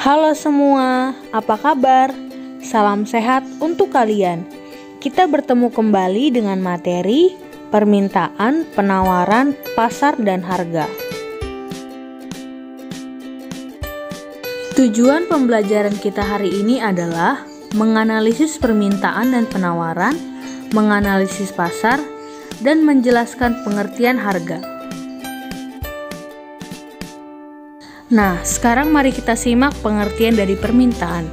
Halo semua, apa kabar? Salam sehat untuk kalian. Kita bertemu kembali dengan materi permintaan, penawaran, pasar, dan harga. Tujuan pembelajaran kita hari ini adalah menganalisis permintaan dan penawaran, menganalisis pasar, dan menjelaskan pengertian harga. Nah, sekarang mari kita simak pengertian dari permintaan.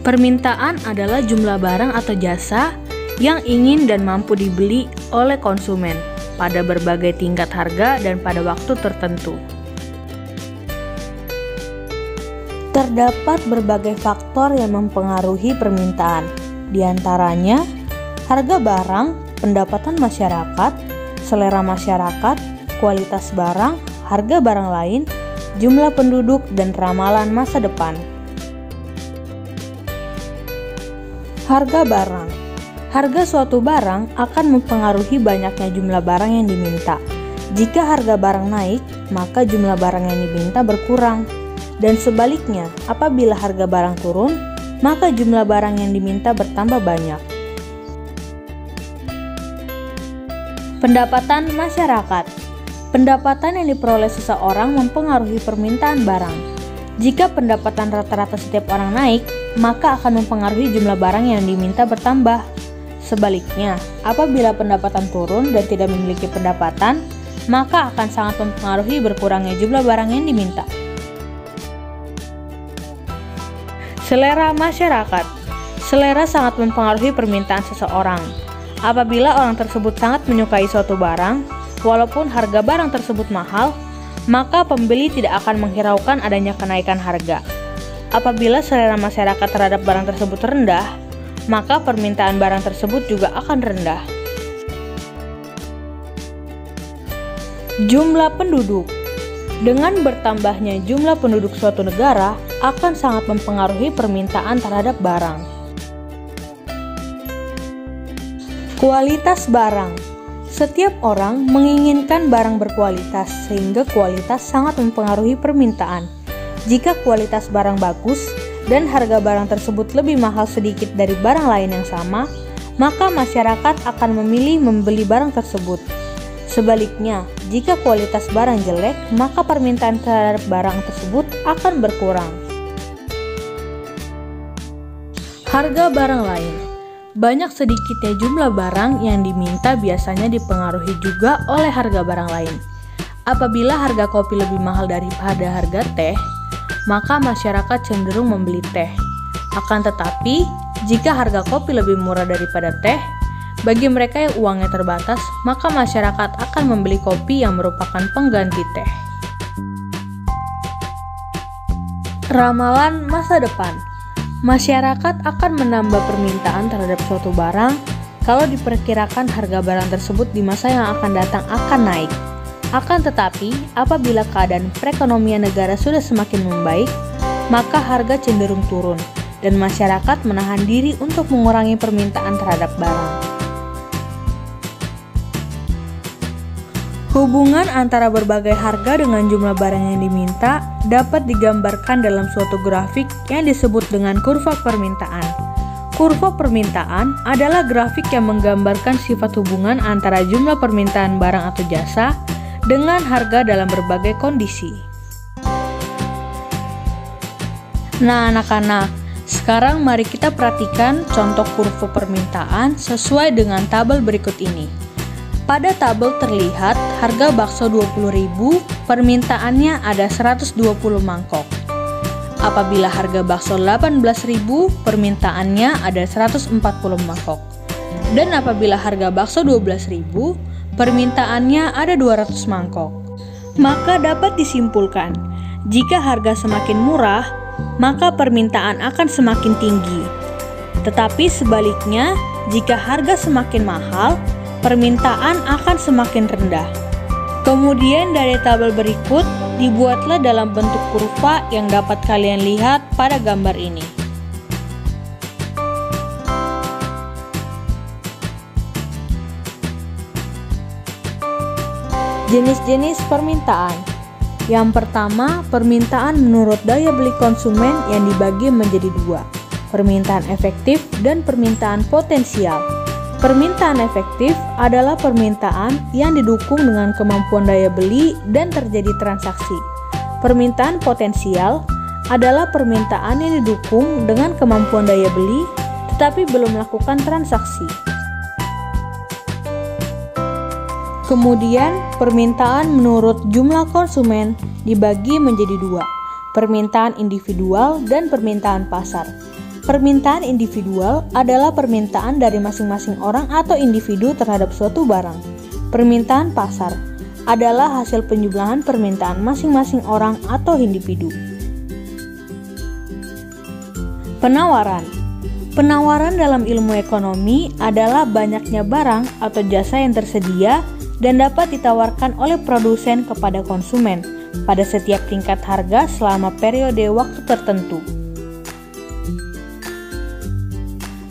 Permintaan adalah jumlah barang atau jasa yang ingin dan mampu dibeli oleh konsumen pada berbagai tingkat harga dan pada waktu tertentu. Terdapat berbagai faktor yang mempengaruhi permintaan, di antaranya harga barang, pendapatan masyarakat, selera masyarakat, kualitas barang, harga barang lain, jumlah penduduk, dan ramalan masa depan. Harga barang. Harga suatu barang akan mempengaruhi banyaknya jumlah barang yang diminta. Jika harga barang naik, maka jumlah barang yang diminta berkurang. Dan sebaliknya, apabila harga barang turun, maka jumlah barang yang diminta bertambah banyak. Pendapatan masyarakat. Pendapatan yang diperoleh seseorang mempengaruhi permintaan barang. Jika pendapatan rata-rata setiap orang naik, maka akan mempengaruhi jumlah barang yang diminta bertambah. Sebaliknya, apabila pendapatan turun dan tidak memiliki pendapatan, maka akan sangat mempengaruhi berkurangnya jumlah barang yang diminta. Selera masyarakat. Selera sangat mempengaruhi permintaan seseorang. Apabila orang tersebut sangat menyukai suatu barang, walaupun harga barang tersebut mahal, maka pembeli tidak akan menghiraukan adanya kenaikan harga. Apabila selera masyarakat terhadap barang tersebut rendah, maka permintaan barang tersebut juga akan rendah. Jumlah penduduk. Dengan bertambahnya jumlah penduduk suatu negara akan sangat mempengaruhi permintaan terhadap barang. Kualitas barang. Setiap orang menginginkan barang berkualitas, sehingga kualitas sangat mempengaruhi permintaan. Jika kualitas barang bagus dan harga barang tersebut lebih mahal sedikit dari barang lain yang sama, maka masyarakat akan memilih membeli barang tersebut. Sebaliknya, jika kualitas barang jelek, maka permintaan terhadap barang tersebut akan berkurang. Harga barang lain. Banyak sedikitnya jumlah barang yang diminta biasanya dipengaruhi juga oleh harga barang lain. Apabila harga kopi lebih mahal daripada harga teh, maka masyarakat cenderung membeli teh. Akan tetapi, jika harga kopi lebih murah daripada teh, bagi mereka yang uangnya terbatas, maka masyarakat akan membeli kopi yang merupakan pengganti teh. Ramalan masa depan. Masyarakat akan menambah permintaan terhadap suatu barang kalau diperkirakan harga barang tersebut di masa yang akan datang akan naik. Akan tetapi, apabila keadaan perekonomian negara sudah semakin membaik, maka harga cenderung turun dan masyarakat menahan diri untuk mengurangi permintaan terhadap barang. Hubungan antara berbagai harga dengan jumlah barang yang diminta dapat digambarkan dalam suatu grafik yang disebut dengan kurva permintaan. Kurva permintaan adalah grafik yang menggambarkan sifat hubungan antara jumlah permintaan barang atau jasa dengan harga dalam berbagai kondisi. Nah, anak-anak, sekarang mari kita perhatikan contoh kurva permintaan sesuai dengan tabel berikut ini. Pada tabel terlihat harga bakso 20.000, permintaannya ada 120 mangkok. Apabila harga bakso 18.000, permintaannya ada 140 mangkok. Dan apabila harga bakso 12.000, permintaannya ada 200 mangkok. Maka dapat disimpulkan, jika harga semakin murah, maka permintaan akan semakin tinggi. Tetapi sebaliknya, jika harga semakin mahal, permintaan akan semakin rendah. Kemudian dari tabel berikut dibuatlah dalam bentuk kurva yang dapat kalian lihat pada gambar ini. Jenis-jenis permintaan. Yang pertama, permintaan menurut daya beli konsumen yang dibagi menjadi dua, permintaan efektif dan permintaan potensial. Permintaan efektif adalah permintaan yang didukung dengan kemampuan daya beli dan terjadi transaksi. Permintaan potensial adalah permintaan yang didukung dengan kemampuan daya beli tetapi belum melakukan transaksi. Kemudian, permintaan menurut jumlah konsumen dibagi menjadi dua, permintaan individual dan permintaan pasar. Permintaan individual adalah permintaan dari masing-masing orang atau individu terhadap suatu barang. Permintaan pasar adalah hasil penjumlahan permintaan masing-masing orang atau individu. Penawaran. Penawaran dalam ilmu ekonomi adalah banyaknya barang atau jasa yang tersedia dan dapat ditawarkan oleh produsen kepada konsumen pada setiap tingkat harga selama periode waktu tertentu.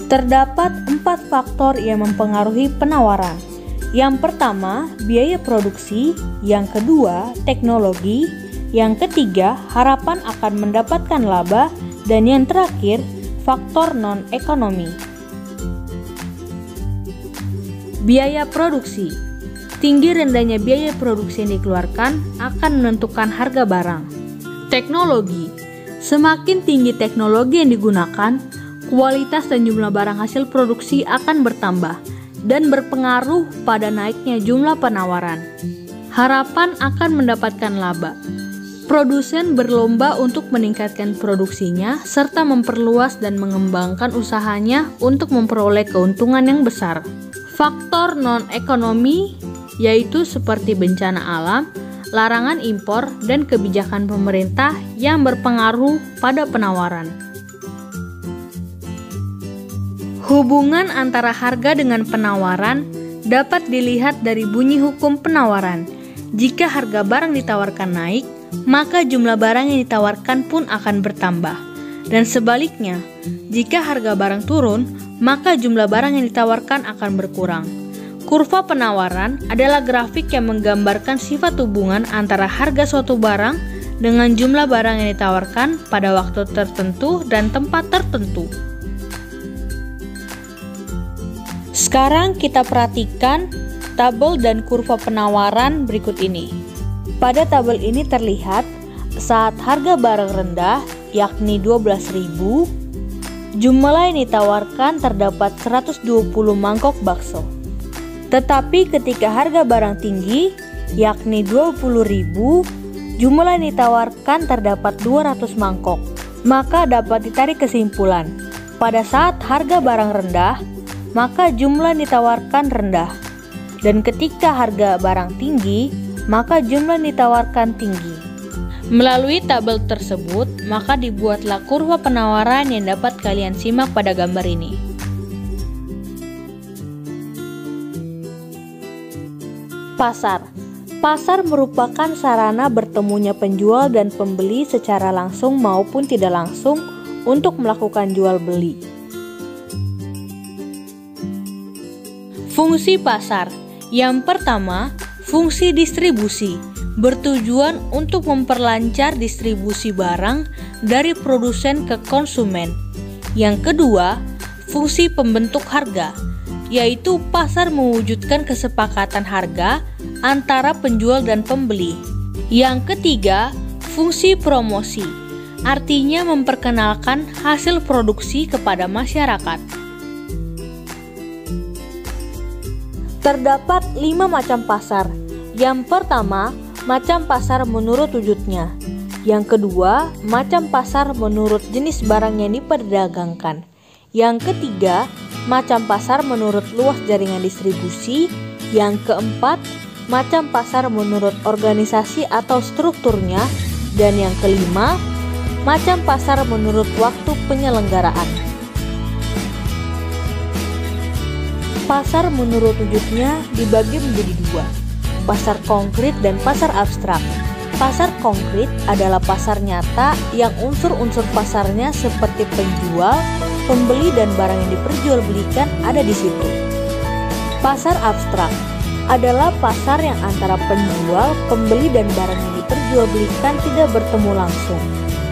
Terdapat 4 faktor yang mempengaruhi penawaran. Yang pertama, biaya produksi, yang kedua, teknologi, yang ketiga, harapan akan mendapatkan laba, dan yang terakhir, faktor non-ekonomi. Biaya produksi. Tinggi rendahnya biaya produksi yang dikeluarkan akan menentukan harga barang. Teknologi. Semakin tinggi teknologi yang digunakan, kualitas dan jumlah barang hasil produksi akan bertambah dan berpengaruh pada naiknya jumlah penawaran. Harapan akan mendapatkan laba. Produsen berlomba untuk meningkatkan produksinya serta memperluas dan mengembangkan usahanya untuk memperoleh keuntungan yang besar. Faktor non-ekonomi yaitu seperti bencana alam, larangan impor, dan kebijakan pemerintah yang berpengaruh pada penawaran. Hubungan antara harga dengan penawaran dapat dilihat dari bunyi hukum penawaran. Jika harga barang ditawarkan naik, maka jumlah barang yang ditawarkan pun akan bertambah. Dan sebaliknya, jika harga barang turun, maka jumlah barang yang ditawarkan akan berkurang. Kurva penawaran adalah grafik yang menggambarkan sifat hubungan antara harga suatu barang dengan jumlah barang yang ditawarkan pada waktu tertentu dan tempat tertentu. Sekarang kita perhatikan tabel dan kurva penawaran berikut ini. Pada tabel ini terlihat saat harga barang rendah yakni 12.000, jumlah yang ditawarkan terdapat 120 mangkok bakso. Tetapi ketika harga barang tinggi yakni 20.000, jumlah yang ditawarkan terdapat 200 mangkok. Maka dapat ditarik kesimpulan, pada saat harga barang rendah, maka jumlah yang ditawarkan rendah. Dan ketika harga barang tinggi, maka jumlah yang ditawarkan tinggi. Melalui tabel tersebut, maka dibuatlah kurva penawaran yang dapat kalian simak pada gambar ini. Pasar. Pasar merupakan sarana bertemunya penjual dan pembeli secara langsung maupun tidak langsung untuk melakukan jual beli. Fungsi pasar. Yang pertama, fungsi distribusi, bertujuan untuk memperlancar distribusi barang dari produsen ke konsumen. Yang kedua, fungsi pembentuk harga, yaitu pasar mewujudkan kesepakatan harga antara penjual dan pembeli. Yang ketiga, fungsi promosi, artinya memperkenalkan hasil produksi kepada masyarakat. Terdapat 5 macam pasar. Yang pertama, macam pasar menurut wujudnya. Yang kedua, macam pasar menurut jenis barang yang diperdagangkan. Yang ketiga, macam pasar menurut luas jaringan distribusi. Yang keempat, macam pasar menurut organisasi atau strukturnya. Dan yang kelima, macam pasar menurut waktu penyelenggaraan. Pasar menurut wujudnya dibagi menjadi dua, pasar konkret dan pasar abstrak. Pasar konkret adalah pasar nyata yang unsur-unsur pasarnya seperti penjual, pembeli, dan barang yang diperjualbelikan ada di situ. Pasar abstrak adalah pasar yang antara penjual, pembeli, dan barang yang diperjualbelikan tidak bertemu langsung.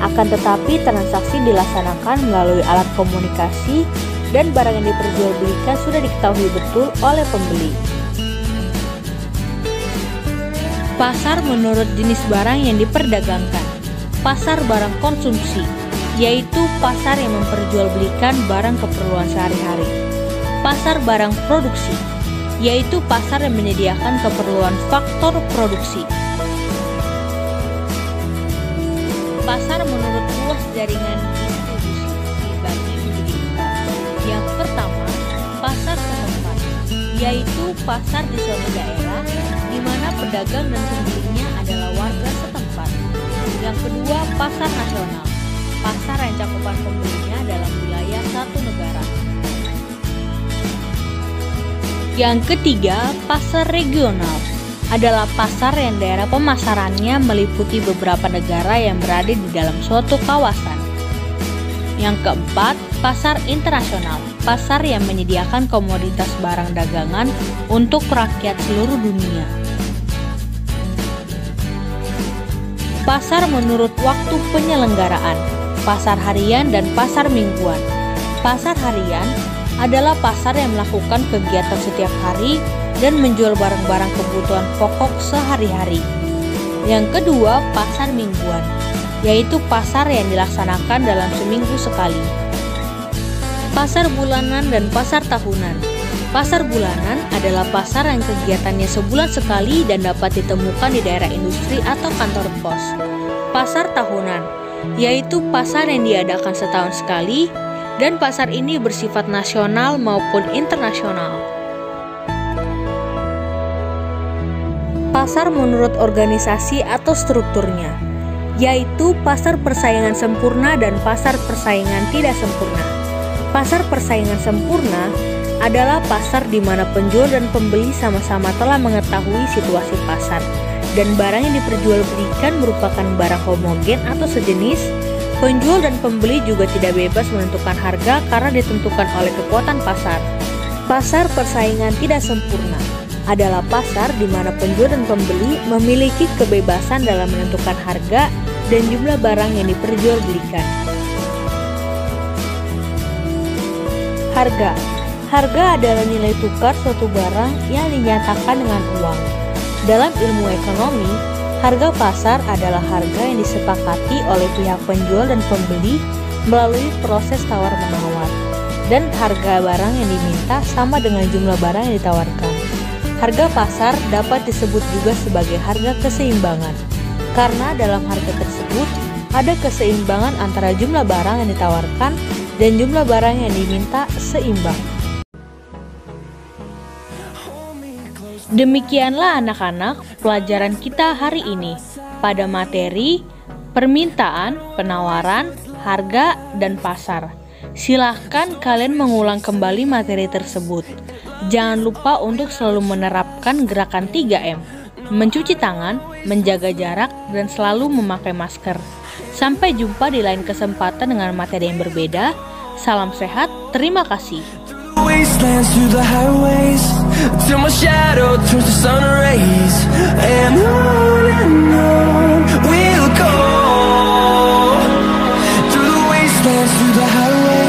Akan tetapi transaksi dilaksanakan melalui alat komunikasi dan barang yang diperjualbelikan sudah diketahui betul oleh pembeli. Pasar menurut jenis barang yang diperdagangkan. Pasar barang konsumsi, yaitu pasar yang memperjualbelikan barang keperluan sehari-hari. Pasar barang produksi, yaitu pasar yang menyediakan keperluan faktor produksi. Pasar menurut luas jaringan distribusi dibagi menjadi 4. Yang pertama, pasar setempat, yaitu pasar di suatu daerah di mana pedagang dan pembelinya adalah warga setempat. Yang kedua, pasar nasional, pasar yang cakupan pembelinya dalam wilayah satu negara. Yang ketiga, pasar regional adalah pasar yang daerah pemasarannya meliputi beberapa negara yang berada di dalam suatu kawasan. Yang keempat, pasar internasional, pasar yang menyediakan komoditas barang dagangan untuk rakyat seluruh dunia. Pasar menurut waktu penyelenggaraan, pasar harian dan pasar mingguan. Pasar harian adalah pasar yang melakukan kegiatan setiap hari dan menjual barang-barang kebutuhan pokok sehari-hari. Yang kedua, pasar mingguan, yaitu pasar yang dilaksanakan dalam seminggu sekali. Pasar bulanan dan pasar tahunan. Pasar bulanan adalah pasar yang kegiatannya sebulan sekali dan dapat ditemukan di daerah industri atau kantor pos. Pasar tahunan, yaitu pasar yang diadakan setahun sekali, dan pasar ini bersifat nasional maupun internasional. Pasar menurut organisasi atau strukturnya, yaitu pasar persaingan sempurna dan pasar persaingan tidak sempurna. Pasar persaingan sempurna adalah pasar di mana penjual dan pembeli sama-sama telah mengetahui situasi pasar dan barang yang diperjualbelikan merupakan barang homogen atau sejenis. Penjual dan pembeli juga tidak bebas menentukan harga karena ditentukan oleh kekuatan pasar. Pasar persaingan tidak sempurna adalah pasar di mana penjual dan pembeli memiliki kebebasan dalam menentukan harga dan jumlah barang yang diperjualbelikan. Harga. Harga adalah nilai tukar suatu barang yang dinyatakan dengan uang. Dalam ilmu ekonomi, harga pasar adalah harga yang disepakati oleh pihak penjual dan pembeli melalui proses tawar-menawar, dan harga barang yang diminta sama dengan jumlah barang yang ditawarkan. Harga pasar dapat disebut juga sebagai harga keseimbangan, karena dalam harga tersebut ada keseimbangan antara jumlah barang yang ditawarkan dan jumlah barang yang diminta seimbang. Demikianlah anak-anak pelajaran kita hari ini pada materi permintaan, penawaran, harga, dan pasar. Silahkan kalian mengulang kembali materi tersebut. Jangan lupa untuk selalu menerapkan gerakan 3M, mencuci tangan, menjaga jarak, dan selalu memakai masker. Sampai jumpa di lain kesempatan dengan materi yang berbeda. Salam sehat, terima kasih. Wastelands through the highways till my shadow turns to sun rays, and on we'll go through the wastelands, through the highways.